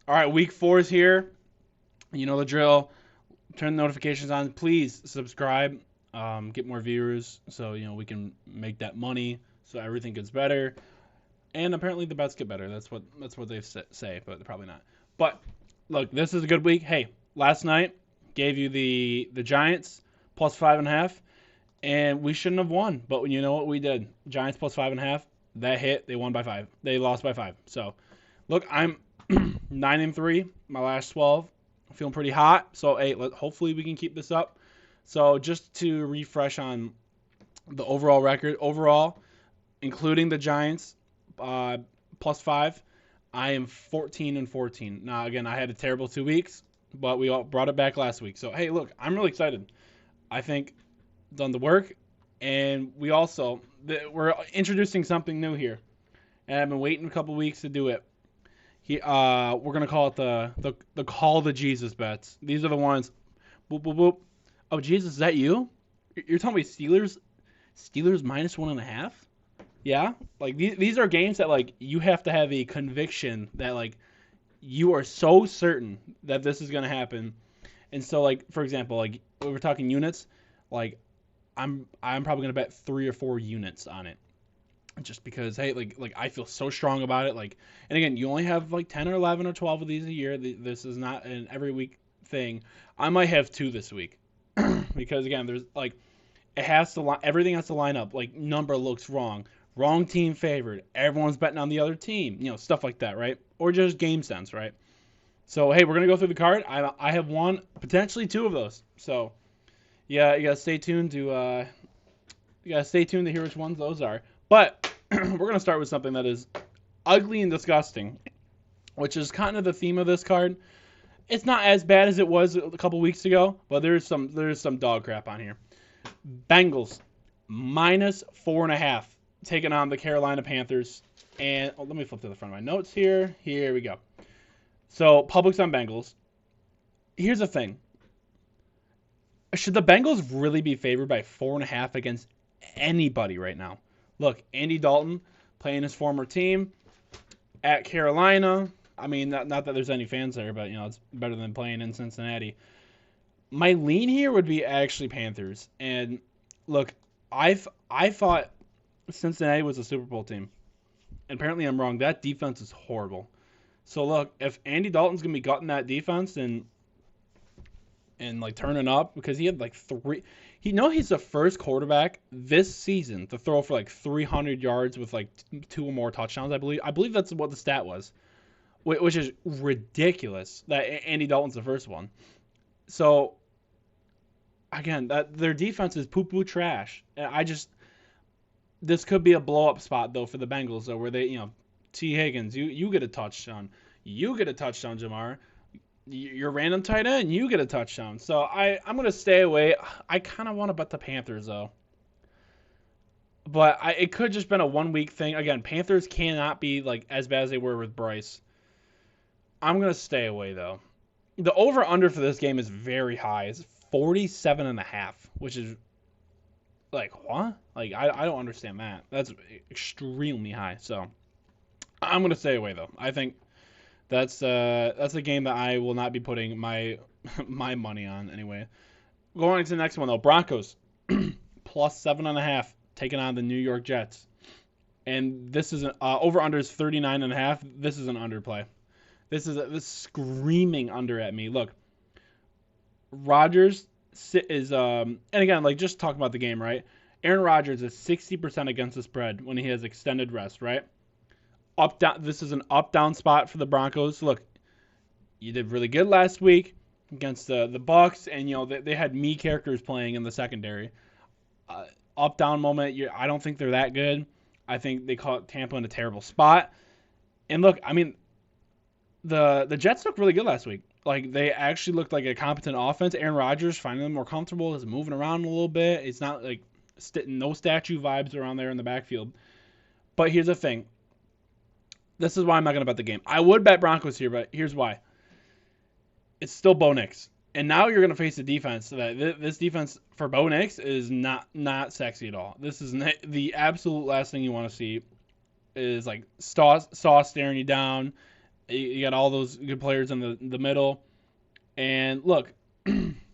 All right, week 4 is here. You know the drill. Turn the notifications on. Please subscribe. Get more viewers so we can make that money so everything gets better. And apparently the bets get better. That's what they say, but probably not. But look, this is a good week. Hey, last night gave you the Giants plus 5.5, and we shouldn't have won. But you know what we did? Giants plus 5.5. That hit. They won by 5. They lost by 5. So look, I'm 9-3. My last 12. I'm feeling pretty hot. So hey, hopefully we can keep this up. So just to refresh on the overall record, including the Giants plus 5, I am 14-14. Now again, I had a terrible 2 weeks, but we all brought it back last week. So hey, look, I'm really excited. I think done the work, and we're introducing something new here, and I've been waiting a couple weeks to do it. We're gonna call it the call the Jesus bets. These are the ones. Boop boop boop. Oh Jesus, is that you? You're telling me Steelers minus 1.5? Yeah, like these are games that like you have to have a conviction that like you are so certain that this is gonna happen. And so like for example, like when we're talking units, like I'm probably gonna bet 3 or 4 units on it, just because hey like I feel so strong about it. Like, and again, you only have like 10 or 11 or 12 of these a year. This is not an every week thing. I might have 2 this week because again, there's like everything has to line up. Like number looks wrong team favored. Everyone's betting on the other team. Stuff like that, right? Or just game sense, right? So hey, we're gonna go through the card. I have one, potentially 2 of those. So yeah, you gotta stay tuned to hear which ones those are. But we're gonna start with something that is ugly and disgusting, which is kind of the theme of this card. It's not as bad as it was a couple weeks ago, but there's some dog crap on here. Bengals minus 4.5 taking on the Carolina Panthers. And let me flip to the front of my notes here. Here we go. So Publix on Bengals. Here's the thing. Should the Bengals really be favored by 4.5 against anybody right now? Look, Andy Dalton playing his former team at Carolina. I mean, not that there's any fans there, but it's better than playing in Cincinnati. My lean here would be actually Panthers. And look, I thought Cincinnati was a Super Bowl team. And apparently I'm wrong. That defense is horrible. So look, if Andy Dalton's gonna be gutting that defense and like turning up, because he had like 3. He's the first quarterback this season to throw for like 300 yards with like 2 or more touchdowns. I believe that's what the stat was, which is ridiculous. That Andy Dalton's the first one. So again, that their defense is poo-poo trash. This could be a blow-up spot though for the Bengals though, where they T Higgins, you get a touchdown, Jamar. Your random tight end, you get a touchdown. So I'm going to stay away. I kind of want to bet the Panthers, though. But it could just been a 1-week thing. Again, Panthers cannot be like as bad as they were with Bryce. I'm going to stay away, though. The over-under for this game is very high. It's 47.5, which is like, what? Like, I don't understand that. That's extremely high. So I'm going to stay away, though. I think that's a game that I will not be putting my money on anyway. Going to the next one though, Broncos plus 7.5 taking on the New York Jets, and this is an over under is 39.5. This is an underplay. This is screaming under at me. Look, Rodgers is and again like just talking about the game, right? Aaron Rodgers is 60% against the spread when he has extended rest, right? Up down. This is an up down spot for the Broncos. Look, you did really good last week against the Bucs, and they had me characters playing in the secondary. Up down moment. I don't think they're that good. I think they caught Tampa in a terrible spot. And look, I mean, the Jets looked really good last week. Like they actually looked like a competent offense. Aaron Rodgers finding them more comfortable, is moving around a little bit. It's not like no statue vibes around there in the backfield. But here's the thing. This is why I'm not going to bet the game. I would bet Broncos here, but here's why. It's still Bo Nix. And now you're going to face a defense that this defense for Bo Nix is not sexy at all. This is the absolute last thing you want to see is like Sauce staring you down, You got all those good players in the middle. And look,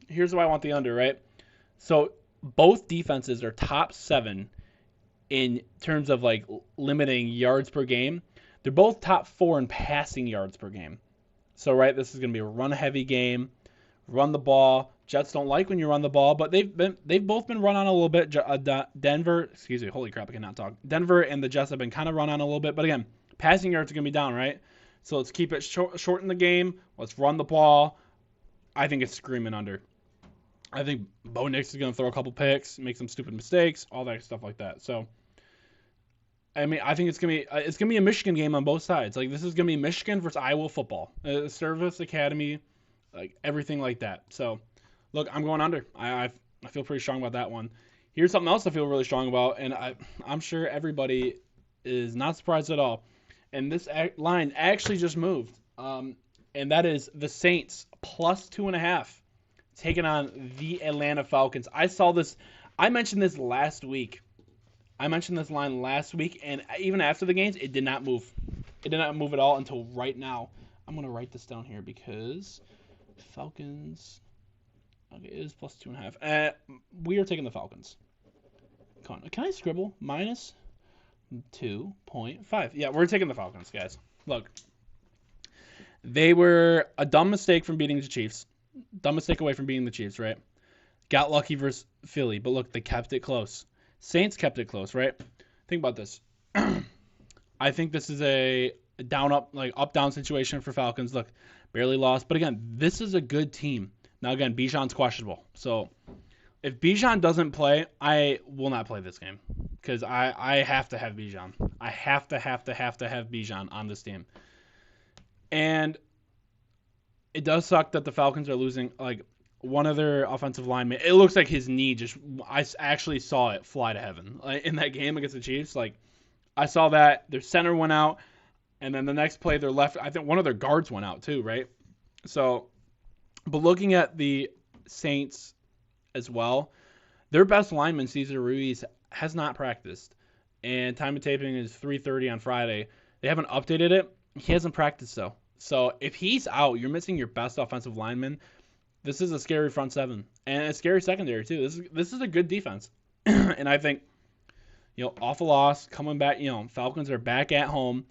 here's why I want the under, right? So both defenses are top 7 in terms of like limiting yards per game. They're both top 4 in passing yards per game. So right, this is going to be a run-heavy game. Run the ball. Jets don't like when you run the ball, but they've both been run on a little bit. Denver, excuse me, holy crap, I cannot talk. Denver and the Jets have been kind of run on a little bit, but again, passing yards are going to be down, right? So let's keep it short in the game. Let's run the ball. I think it's screaming under. I think Bo Nix is going to throw a couple picks, make some stupid mistakes, all that stuff like that. So, I mean, I think it's gonna be a Michigan game on both sides. Like, this is gonna be Michigan versus Iowa football, Service Academy, like everything like that. So, look, I'm going under. I feel pretty strong about that one. Here's something else I feel really strong about, and I'm sure everybody is not surprised at all. And this line actually just moved, and that is the Saints plus 2.5 taking on the Atlanta Falcons. I mentioned this last week. I mentioned this line last week, and even after the games, it did not move. It did not move at all until right now. I'm going to write this down here because Falcons. Okay, it is plus 2.5. We are taking the Falcons. Can I scribble? Minus 2.5. Yeah, we're taking the Falcons, guys. Look, they were a dumb mistake from beating the Chiefs. Dumb mistake away from beating the Chiefs, right? Got lucky versus Philly, but look, they kept it close. Saints kept it close, right? Think about this. I think this is a up-down situation for Falcons. Look, barely lost. But again, this is a good team. Now, again, Bijan's questionable. So if Bijan doesn't play, I will not play this game because I have to have Bijan. I have to have Bijan on this team. And it does suck that the Falcons are losing, like, one of their offensive linemen. It looks like his knee I actually saw it fly to heaven in that game against the Chiefs. Like, I saw that. Their center went out, and then the next play, their left, I think one of their guards went out too, right? So, but looking at the Saints as well, their best lineman, Cesar Ruiz, has not practiced. And time of taping is 3:30 on Friday. They haven't updated it. He hasn't practiced, though. So if he's out, you're missing your best offensive lineman. This is a scary front seven and a scary secondary too. This is a good defense, and I think, off a loss, coming back, Falcons are back at home,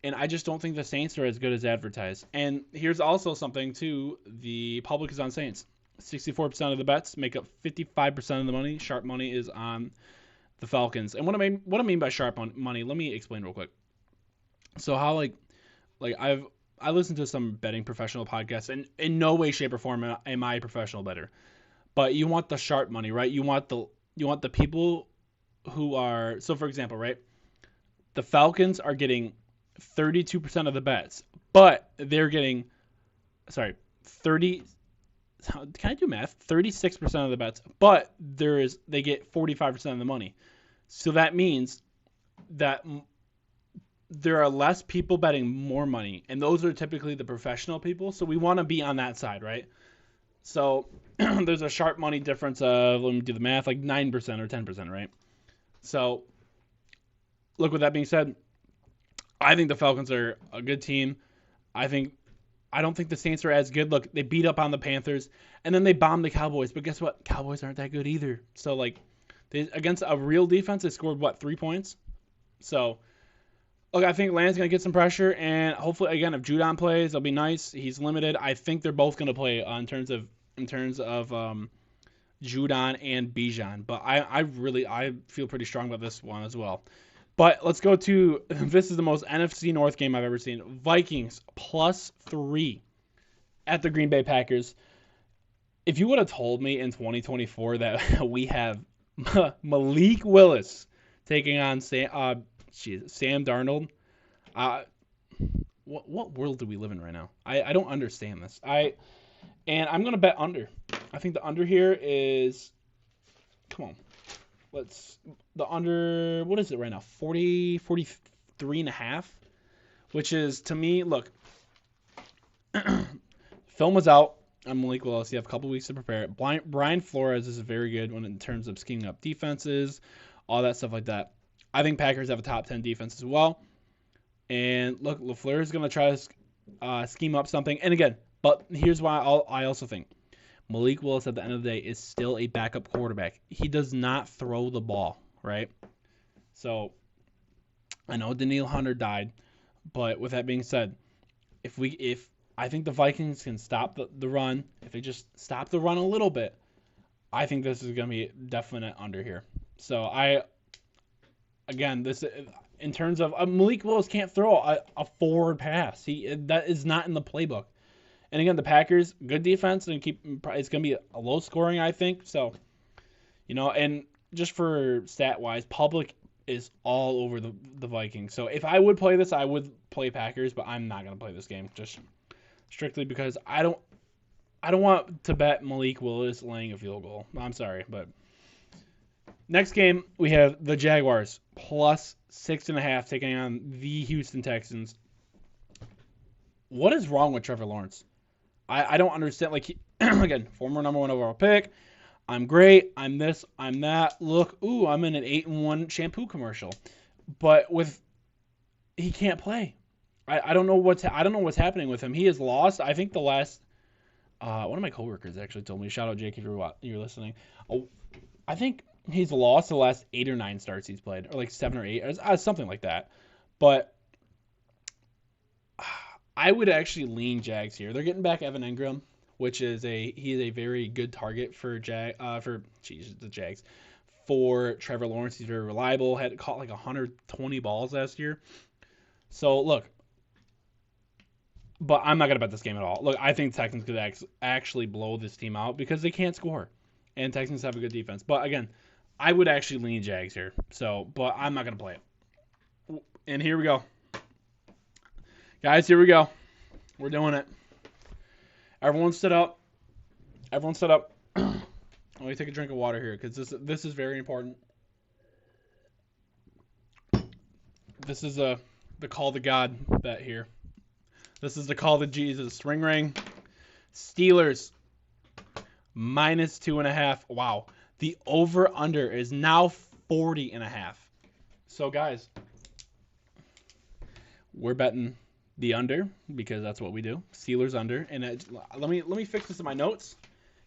and I just don't think the Saints are as good as advertised. And here's also something too: the public is on Saints. 64% of the bets make up 55% of the money. Sharp money is on the Falcons. And what I mean by sharp money, let me explain real quick. So how I listen to some betting professional podcasts, and in no way, shape, or form am I a professional bettor. But you want the sharp money, right? You want the people who are, so for example, right? The Falcons are getting 32% of the bets, but they're getting 30. Can I do math? 36% of the bets, but they get 45% of the money. So that means that there are less people betting more money, and those are typically the professional people. So we want to be on that side, right? So there's a sharp money difference of, let me do the math, like 9% or 10%, right? So look, with that being said, I think the Falcons are a good team. I don't think the Saints are as good. Look, they beat up on the Panthers, and then they bombed the Cowboys. But guess what? Cowboys aren't that good either. So, against a real defense, they scored, 3 points? So, look, I think Atlanta's going to get some pressure, and hopefully, again, if Judon plays, it'll be nice. He's limited. I think they're both going to play in terms of Judon and Bijan. But I feel pretty strong about this one as well. But let's go to, this is the most NFC North game I've ever seen. Vikings +3 at the Green Bay Packers. If you would have told me in 2024 that we have Malik Willis taking on Sam Darnold, what world do we live in right now? I don't understand this. And I'm going to bet under. I think the under here is, come on. The under, what is it right now? 43.5, which is, to me, look, film was out on Malik Willis. You have a couple weeks to prepare it. Brian Flores is very good in terms of scheming up defenses, all that stuff like that. I think Packers have a top 10 defense as well. And look, LaFleur is going to try to scheme up something. And again, but here's why I also think Malik Willis at the end of the day is still a backup quarterback. He does not throw the ball, right? So I know Danielle Hunter died, but with that being said, if I think the Vikings can stop the run, if they just stop the run a little bit, I think this is going to be definite under here. So this in terms of Malik Willis can't throw a forward pass. That is not in the playbook. And again, the Packers, good defense, and it's going to be a low scoring, I think. So, and just for stat wise, public is all over the Vikings. So if I would play this, I would play Packers, but I'm not going to play this game just strictly because I don't want to bet Malik Willis laying a field goal. I'm sorry, but next game we have the Jaguars plus 6.5 taking on the Houston Texans. What is wrong with Trevor Lawrence? I don't understand. Again, former number 1 overall pick. I'm great. I'm this. I'm that. Look, I'm in an 8-1 shampoo commercial. But he can't play. I don't know what's happening with him. He has lost. I think the last. One of my coworkers actually told me. Shout out Jake if you're listening. I think he's lost the last 8 or 9 starts he's played, or 7 or 8, or something like that. But I would actually lean Jags here. They're getting back Evan Engram, which is a very good target for the Jags. For Trevor Lawrence, he's very reliable. Had caught 120 balls last year. So look, but I'm not gonna bet this game at all. Look, I think Texans could actually blow this team out because they can't score, and Texans have a good defense. But again, I would actually lean Jags here. So, but I'm not gonna play it. And here we go. Guys, here we go. We're doing it. Everyone stood up. Let me take a drink of water here because this is very important. This is the call to God bet here. This is the call to Jesus. Ring. Steelers minus 2.5. Wow. The over-under is now 40.5. So, guys, we're betting the under because that's what we do. Steelers under. And let me fix this in my notes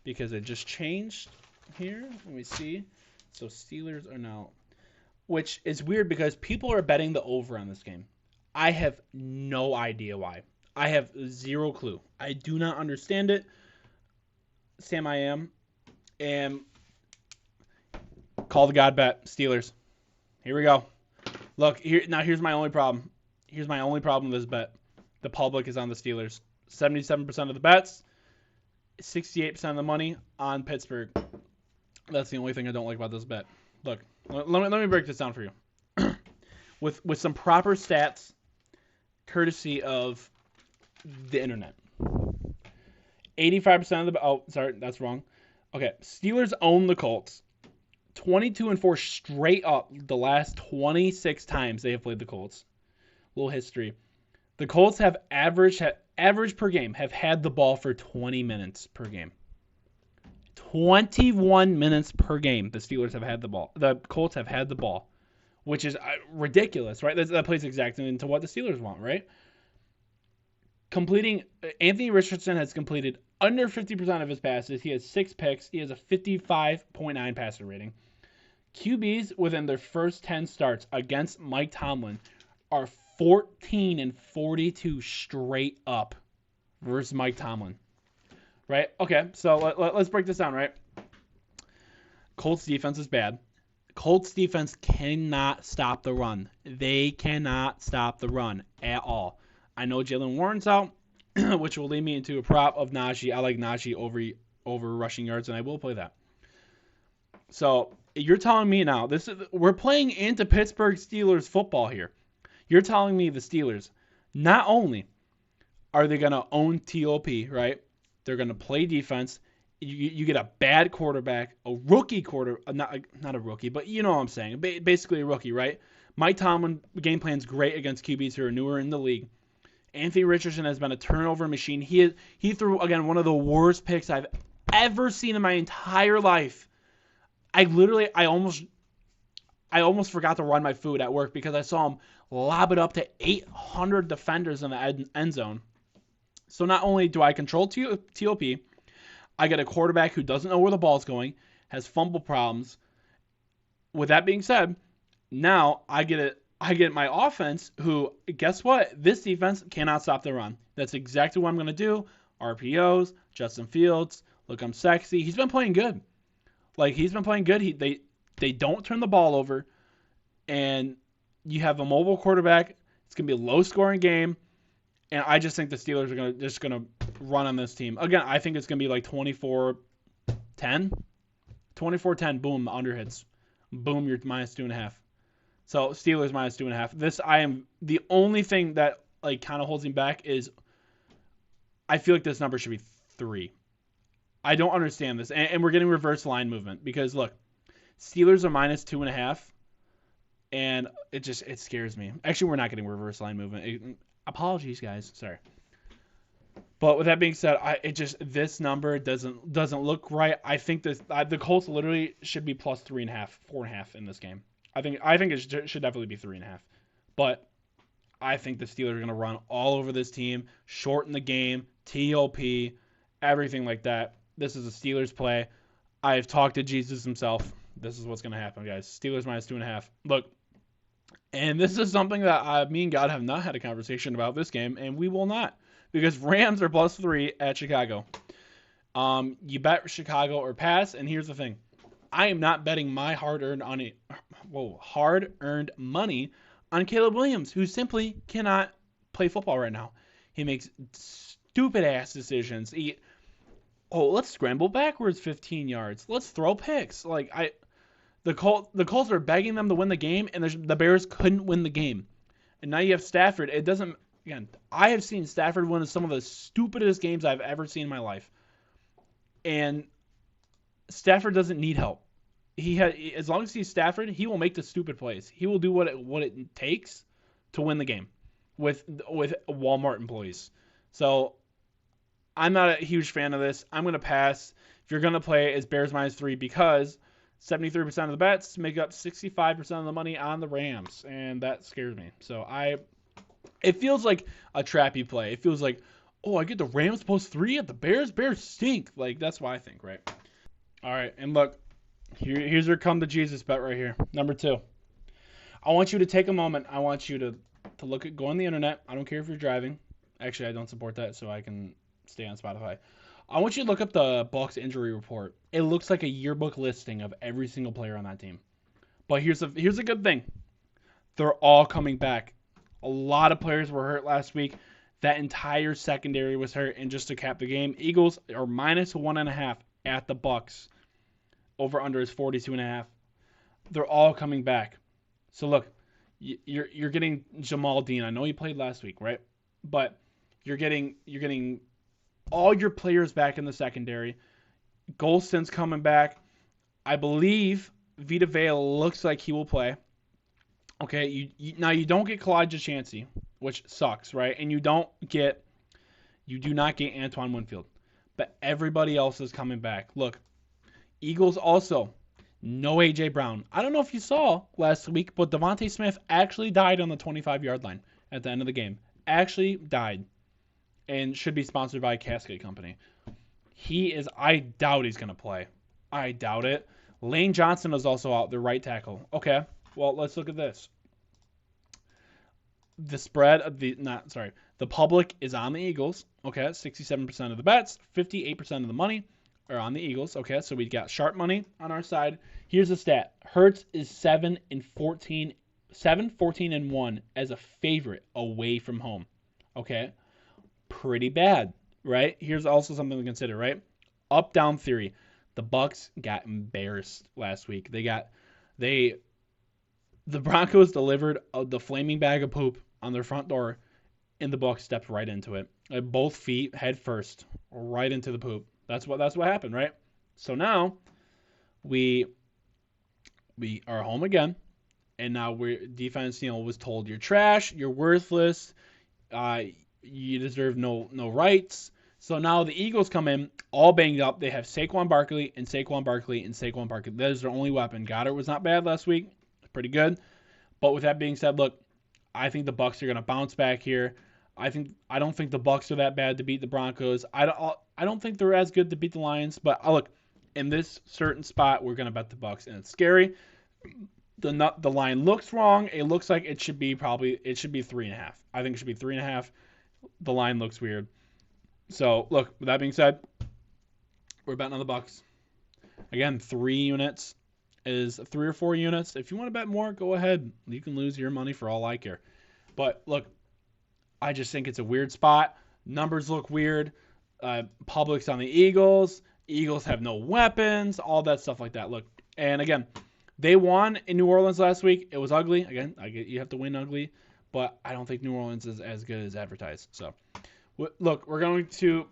because it just changed here. Let me see. So Steelers are now, which is weird because people are betting the over on this game. I have no idea why. I have zero clue. I do not understand it. Sam, I am. And call the God bet. Steelers. Here we go. Look, here's my only problem. Here's my only problem with this bet. The public is on the Steelers. 77% of the bets, 68% of the money on Pittsburgh. That's the only thing I don't like about this bet. Look, let me break this down for you. with some proper stats, courtesy of the internet. 85% of the oh, sorry, that's wrong. Okay, Steelers own the Colts. 22-4 straight up the last 26 times they have played the Colts. Little history. The Colts have average per game have had the ball for 20 minutes per game. 21 minutes per game the Steelers have had the ball. The Colts have had the ball, which is ridiculous, right? That plays exactly into what the Steelers want, right? Anthony Richardson has completed under 50% of his passes. He has 6 picks. He has a 55.9 passer rating. QBs within their first 10 starts against Mike Tomlin are 14-42 straight up versus Mike Tomlin. Right? Okay, so let's break this down, right? Colts defense is bad. Colts defense cannot stop the run. They cannot stop the run at all. I know Jalen Warren's out, which will lead me into a prop of Najee. I like Najee over rushing yards, and I will play that. So you're telling me now, we're playing into Pittsburgh Steelers football here. You're telling me the Steelers, not only are they going to own TOP, right? They're going to play defense. You get a bad quarterback, a rookie not a rookie, but you know what I'm saying. Basically a rookie, right? Mike Tomlin game plan's great against QBs who are newer in the league. Anthony Richardson has been a turnover machine. He threw, again, one of the worst picks I've ever seen in my entire life. I almost forgot to run my food at work because I saw him lob it up to 800 defenders in the end zone. So not only do I control TOP, I get a quarterback who doesn't know where the ball's going, has fumble problems. With that being said, now I get my offense who, guess what? This defense cannot stop the run. That's exactly what I'm going to do. RPOs, Justin Fields, look, I'm sexy. He's been playing good. He's been playing good. They don't turn the ball over, and you have a mobile quarterback. It's going to be a low-scoring game, and I just think the Steelers are just going to run on this team. Again, I think it's going to be like 24-10. 24-10, boom, under hits. Boom, you're minus 2.5. So Steelers minus 2.5. This, I am, the only thing that kind of holds me back is I feel like this number should be 3. I don't understand this. And we're getting reverse line movement because, look, Steelers are minus 2.5, and it scares me. Actually, we're not getting reverse line movement. Apologies, guys. Sorry. But with that being said, this number doesn't look right. I think the Colts literally should be plus 3.5, 4.5 in this game. I think it should definitely be 3.5. But I think the Steelers are going to run all over this team, shorten the game, TOP, everything like that. This is a Steelers play. I've talked to Jesus himself. This is what's going to happen, guys. Steelers minus 2.5. Look, and this is something that me and God have not had a conversation about this game, and we will not, because Rams are plus 3 at Chicago. You bet Chicago or pass, and here's the thing. I am not betting my hard-earned money on Caleb Williams, who simply cannot play football right now. He makes stupid-ass decisions. Let's scramble backwards 15 yards. Let's throw picks. The Colts are begging them to win the game, and the Bears couldn't win the game. And now you have Stafford. I have seen Stafford win some of the stupidest games I've ever seen in my life. And Stafford doesn't need help. As long as he's Stafford, he will make the stupid plays. He will do what it takes to win the game with Walmart employees. So I'm not a huge fan of this. I'm going to pass. If you're going to play, it's Bears minus 3 because 73% of the bets make up 65% of the money on the Rams, and that scares me. So it feels like a trappy play. It feels like, I get the Rams plus 3 at the Bears. Bears stink. That's what I think, right? All right, and look, here's your come to Jesus bet right here. Number 2. I want you to take a moment. I want you to go on the internet. I don't care if you're driving. Actually, I don't support that, so I can stay on Spotify. I want you to look up the Bucs injury report. It looks like a yearbook listing of every single player on that team. But here's a good thing. They're all coming back. A lot of players were hurt last week. That entire secondary was hurt. And just to cap the game, Eagles are minus 1.5 at the Bucs. Over under is 42.5. They're all coming back. So look, you're getting Jamal Dean. I know he played last week, right? But you're getting all your players back in the secondary. Golston's coming back. I believe Vita Vea looks like he will play. Okay, now you don't get Kalijah Chancey, which sucks, right? And you do not get Antoine Winfield. But everybody else is coming back. Look, Eagles also, no A.J. Brown. I don't know if you saw last week, but Devontae Smith actually died on the 25-yard line at the end of the game. Actually died. And should be sponsored by a casket company. I doubt he's going to play. I doubt it. Lane Johnson is also out, the right tackle. Okay, well, let's look at this. The public is on the Eagles. Okay, 67% of the bets, 58% of the money are on the Eagles. Okay, so we got sharp money on our side. Here's the stat. Hurts is 7-14 and 1 as a favorite away from home. Okay, pretty bad, right? Here's also something to consider, right? Up-down theory. The Bucs got embarrassed last week. The Broncos delivered the flaming bag of poop on their front door, and the Bucs stepped right into it. Both feet head first, right into the poop. That's what happened, right? So now we are home again, and now defense, was told you're trash, you're worthless, you deserve no rights. So now the Eagles come in all banged up. They have Saquon Barkley and Saquon Barkley and Saquon Barkley. That is their only weapon. Goddard was not bad last week. Pretty good. But with that being said, look, I think the Bucs are going to bounce back here. I don't think the Bucks are that bad to beat the Broncos. I don't think they're as good to beat the Lions. But look, in this certain spot, we're gonna bet the Bucks, and it's scary. The line looks wrong. It looks like it should be 3.5. I think it should be 3.5. The line looks weird. So look, with that being said, we're betting on the Bucks. Again, 3 units is 3 or 4 units. If you want to bet more, go ahead. You can lose your money for all I care. But look, I just think it's a weird spot. Numbers look weird. Public's on the Eagles. Eagles have no weapons. All that stuff like that. Look, and again, they won in New Orleans last week. It was ugly. Again, you have to win ugly. But I don't think New Orleans is as good as advertised. So, look, we're going to...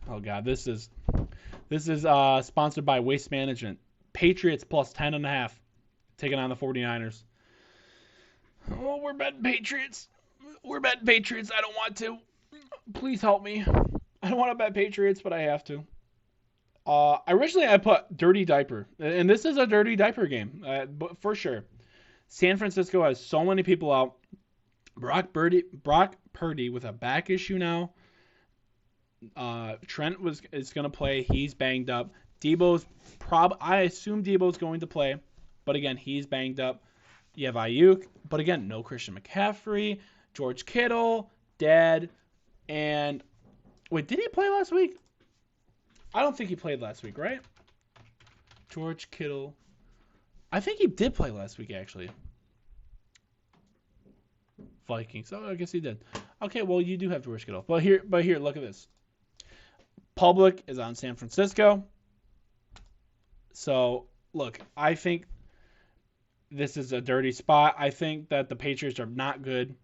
Oh, God, this is sponsored by Waste Management. Patriots plus 10.5, taking on the 49ers. Oh, we're betting Patriots. We're betting Patriots. I don't want to. Please help me. I don't want to bet Patriots, but I have to. Originally, I put Dirty Diaper, and this is a Dirty Diaper game, but for sure. San Francisco has so many people out. Brock Purdy with a back issue now. Trent is going to play. He's banged up. I assume Debo's going to play, but again, he's banged up. You have Ayuk, but again, no Christian McCaffrey, George Kittle, dead, and wait, did he play last week? I don't think he played last week, right? George Kittle. I think he did play last week, actually. Vikings. Oh, I guess he did. Okay, well, you do have George Kittle. But here, look at this. Public is on San Francisco. So, look, I think this is a dirty spot. I think that the Patriots are not good,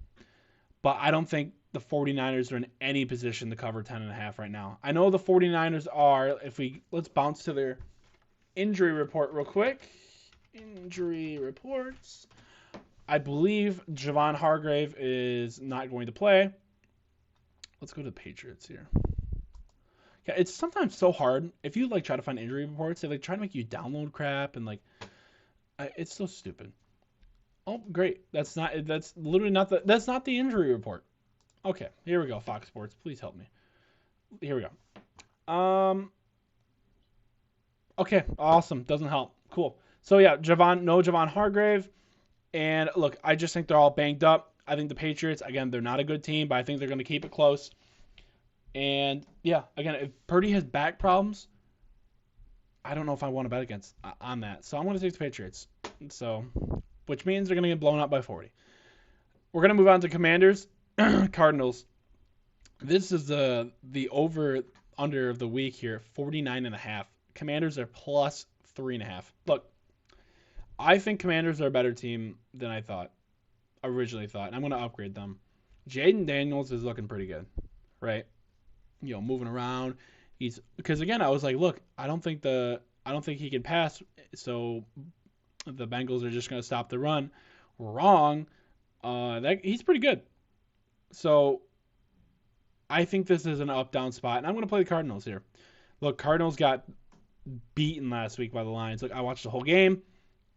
but I don't think the 49ers are in any position to cover 10.5 right now. I know the 49ers are. Let's bounce to their injury report real quick. Injury reports. I believe Javon Hargrave is not going to play. Let's go to the Patriots here. Yeah, it's sometimes so hard. If you try to find injury reports, they try to make you download crap and it's so stupid. Oh, great. That's literally not that's not the injury report. Okay, here we go. Fox Sports, please help me. Here we go. Okay, awesome. Doesn't help. Cool. So yeah, Javon Hargrave. And look, I just think they're all banged up. I think the Patriots, again, they're not a good team, but I think they're going to keep it close. And yeah, again, if Purdy has back problems, I don't know if I want to bet against on that. So I'm going to take the Patriots. So, which means they're going to get blown up by 40. We're going to move on to Commanders, Cardinals. This is the over under of the week here, 49.5. Commanders are plus 3.5. Look, I think Commanders are a better team than I originally thought. And I'm going to upgrade them. Jaden Daniels is looking pretty good, right? Moving around. Because again, I was like, look, I don't think he can pass. So the Bengals are just going to stop the run. Wrong. He's pretty good. So I think this is an up-down spot. And I'm going to play the Cardinals here. Look, Cardinals got beaten last week by the Lions. Look, I watched the whole game.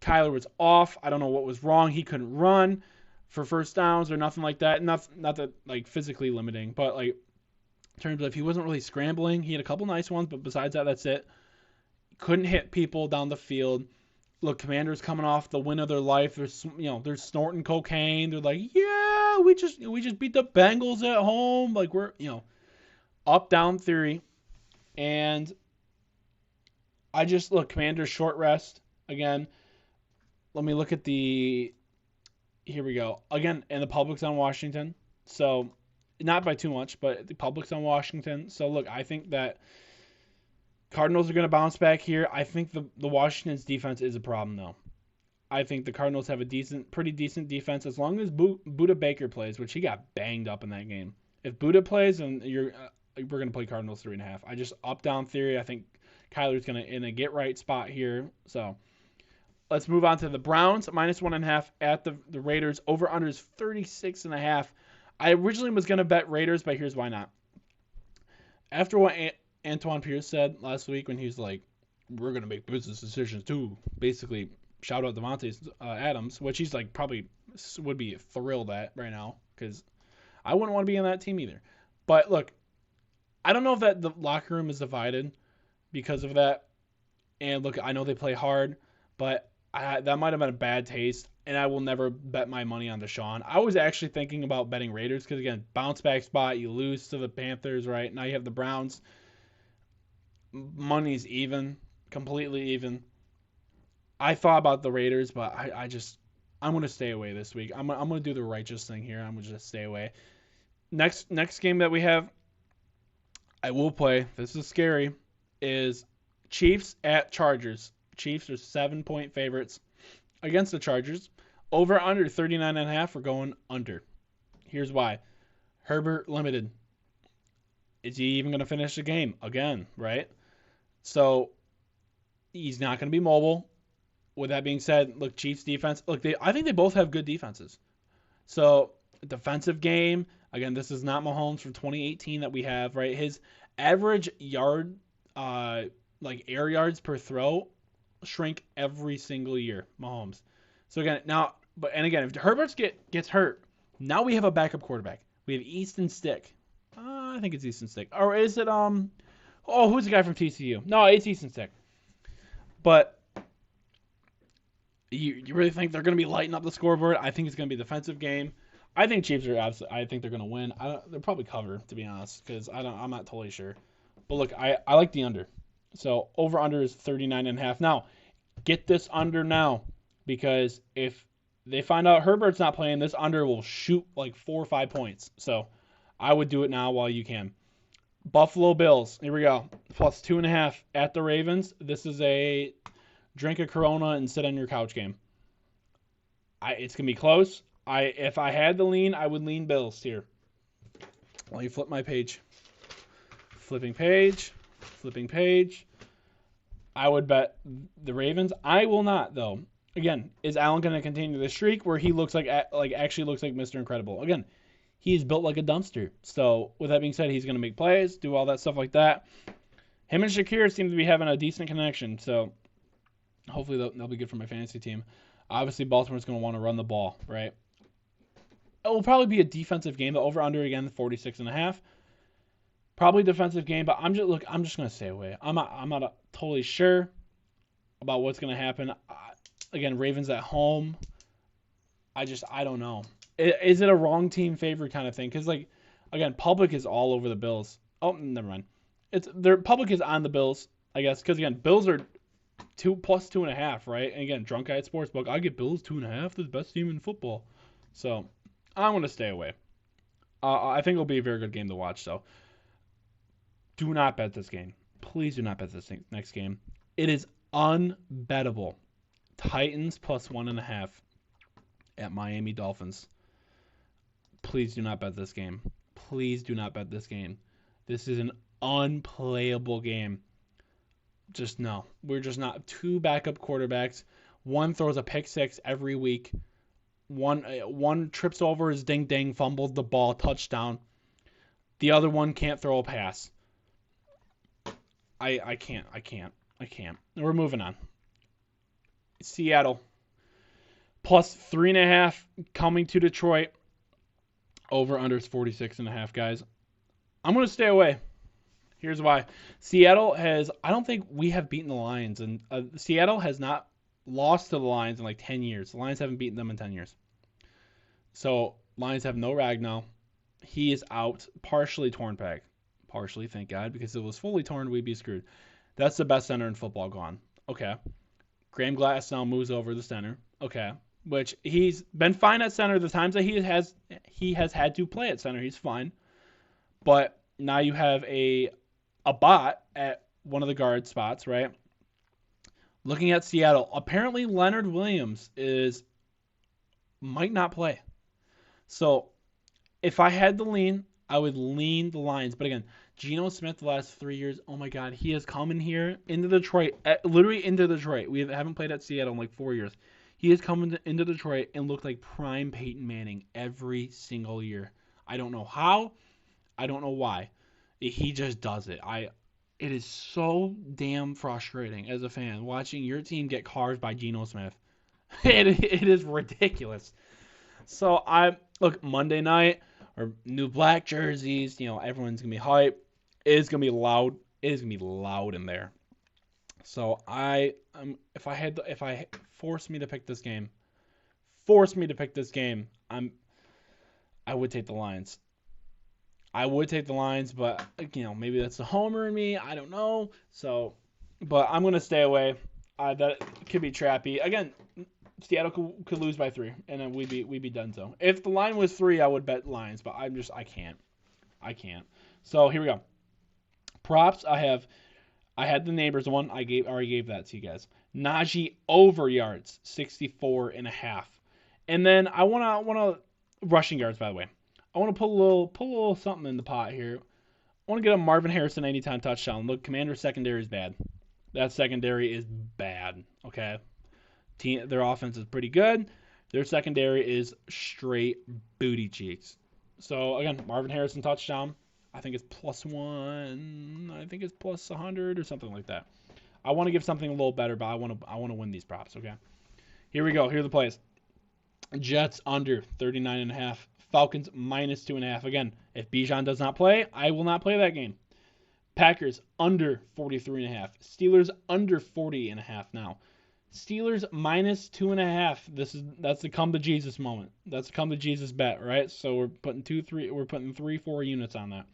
Kyler was off. I don't know what was wrong. He couldn't run for first downs or nothing like that. Not that physically limiting, but in terms of he wasn't really scrambling. He had a couple nice ones, but besides that, that's it. Couldn't hit people down the field. Look, Commanders coming off the win of their life. They're snorting cocaine. They're like, yeah, we just beat the Bengals at home. We're up down theory, and I just look Commanders short rest again. Let me look at here we go. Again, and the public's on Washington. So, not by too much, but the public's on Washington. So, look, I think that Cardinals are going to bounce back here. I think the Washington's defense is a problem, though. I think the Cardinals have a pretty decent defense as long as Budda Baker plays, which he got banged up in that game. If Budda plays, then we're going to play Cardinals 3.5. I just up-down theory. I think Kyler's going to in a get-right spot here. So, let's move on to the Browns, minus 1.5 at the Raiders. Over-under is 36.5. I originally was going to bet Raiders, but here's why not. After what Antoine Pierce said last week when he was like, we're going to make business decisions too, basically shout out Devontae Adams, which he's probably would be thrilled at right now because I wouldn't want to be in that team either. But look, I don't know if that the locker room is divided because of that. And look, I know they play hard, but that might have been a bad taste. And I will never bet my money on Deshaun. I was actually thinking about betting Raiders because, again, bounce back spot. You lose to the Panthers, right? Now you have the Browns. Money's even, completely even. I thought about the Raiders, but I'm going to stay away this week. I'm going to do the righteous thing here. I'm going to just stay away. Next game that we have, I will play. This is scary. Is Chiefs at Chargers. Chiefs are 7-point favorites against the Chargers. Over under 39.5. We're going under. Here's why. Herbert limited. Is he even going to finish the game again? Right. So he's not going to be mobile. With that being said, look, Chiefs defense. Look, I think they both have good defenses. So defensive game. Again, this is not Mahomes from 2018 that we have, right? His average yard, like air yards per throw, shrink every single year. Mahomes. So again, if Herbert gets hurt, now we have a backup quarterback. We have Easton Stick. I think it's Easton Stick, or is it who's the guy from TCU? No, it's Easton Stick. But you really think they're going to be lighting up the scoreboard? I think it's going to be a defensive game. I think Chiefs are I think they're going to win. They'll probably cover, to be honest, because I'm not totally sure. But look, I like the under. So over under is 39.5. Now, get this under now, because if they find out Herbert's not playing, this under will shoot like 4 or 5 points. So I would do it now while you can. Buffalo Bills. Here we go. Plus 2.5 at the Ravens. This is a drink a Corona and sit on your couch game. It's going to be close. If I had to lean, I would lean Bills here. Let me flip my page. Flipping page. I would bet the Ravens. I will not, though. Again, is Allen going to continue the streak where he actually looks like Mr. Incredible? Again, he's built like a dumpster. So with that being said, he's going to make plays, do all that stuff like that. Him and Shakir seem to be having a decent connection. So hopefully they'll be good for my fantasy team. Obviously, Baltimore's going to want to run the ball, right? It will probably be a defensive game. The over-under, again, 46.5. Probably defensive game, but I'm just going to stay away. I'm not totally sure about what's going to happen. Again, Ravens at home. I don't know. Is it a wrong team favorite kind of thing? Because, again, public is all over the Bills. Oh, never mind. Their public is on the Bills, I guess. Because, again, Bills are plus 2.5, right? And, again, Drunk Guy at Sportsbook, I get Bills 2.5. They're the best team in football. So I'm going to stay away. I think it'll be a very good game to watch, so do not bet this game. Please do not bet this next game. It is unbettable. Titans plus 1.5 at Miami Dolphins. Please do not bet this game. Please do not bet this game. This is an unplayable game. Just no. We're just not. 2 backup quarterbacks. One throws a pick six every week. One trips over his ding-dang, fumbled the ball, touchdown. The other one can't throw a pass. I can't. We're moving on. Seattle. Plus 3.5 coming to Detroit. Over under is 46.5, guys. I'm going to stay away. Here's why. Seattle I don't think we have beaten the Lions. And Seattle has not lost to the Lions in like 10 years. The Lions haven't beaten them in 10 years. So, Lions have no Ragnow. He is out, partially torn pec. Partially, thank God, because if it was fully torn, we'd be screwed. That's the best center in football gone. Okay. Graham Glass now moves over the center. Okay. Which he's been fine at center the times that he has had to play at center. He's fine. But now you have a bot at one of the guard spots, right? Looking at Seattle, apparently Leonard Williams might not play. So if I had to lean, I would lean the Lions. But again, Geno Smith the last 3 years, oh my God, he has come in here into Detroit, literally into Detroit. We haven't played at Seattle in like 4 years. He has come into Detroit and looked like prime Peyton Manning every single year. I don't know how. I don't know why. He just does it. It is so damn frustrating as a fan watching your team get carved by Geno Smith. It is ridiculous. So look, Monday night, or new black jerseys. You know, everyone's gonna be hype. It is gonna be loud. It is gonna be loud in there. So if I force me to pick this game, I would take the Lions. I would take the Lions, but you know, maybe that's the homer in me. I don't know. So, but I'm gonna stay away. That could be trappy. Again, Seattle could lose by 3, and then we'd be done. So, if the line was 3, I would bet Lions, but I can't. So here we go. Props. I had the neighbors one. Already gave that to you guys. Najee over yards, 64.5. And then I wanna rushing yards, by the way. I want to put a little something in the pot here. I want to get a Marvin Harrison anytime touchdown. Look, Commander's secondary is bad. That secondary is bad. Okay, their offense is pretty good. Their secondary is straight booty cheeks. So again, Marvin Harrison touchdown. I think it's +1. I think it's +100 or something like that. I want to give something a little better, but I want to win these props. Okay, here we go. Here are the plays. Jets under 39.5. Falcons -2.5. Again, if Bijan does not play, I will not play that game. Packers under 43.5. Steelers under 40.5 now. Steelers -2.5. That's the come to Jesus moment. That's the come to Jesus bet, right? So we're putting 3-4 units on that.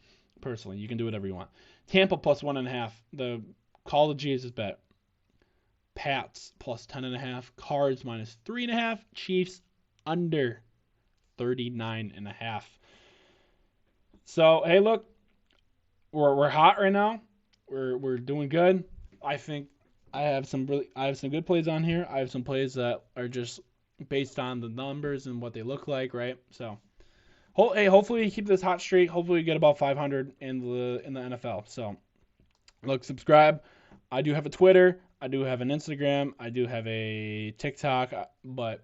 Personally, you can do whatever you want. Tampa +1.5. The call to Jesus bet. Pats +10.5. Cards -3.5. Chiefs under 39.5. So hey, look, we're hot right now. We're doing good. I think I have some good plays on here. I have some plays that are just based on the numbers and what they look like, right? So hopefully we keep this hot streak. Hopefully we get about 500 in the NFL. So look, subscribe. I do have a Twitter. I do have an Instagram. I do have a TikTok. But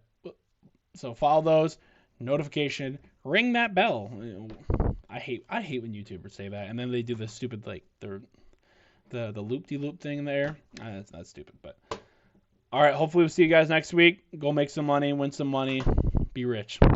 so follow those. Notification, ring that bell. I hate when YouTubers say that, and then they do the stupid the loop-de-loop thing in there. That's stupid. But all right, hopefully we'll see you guys next week. Go make some money, win some money, be rich.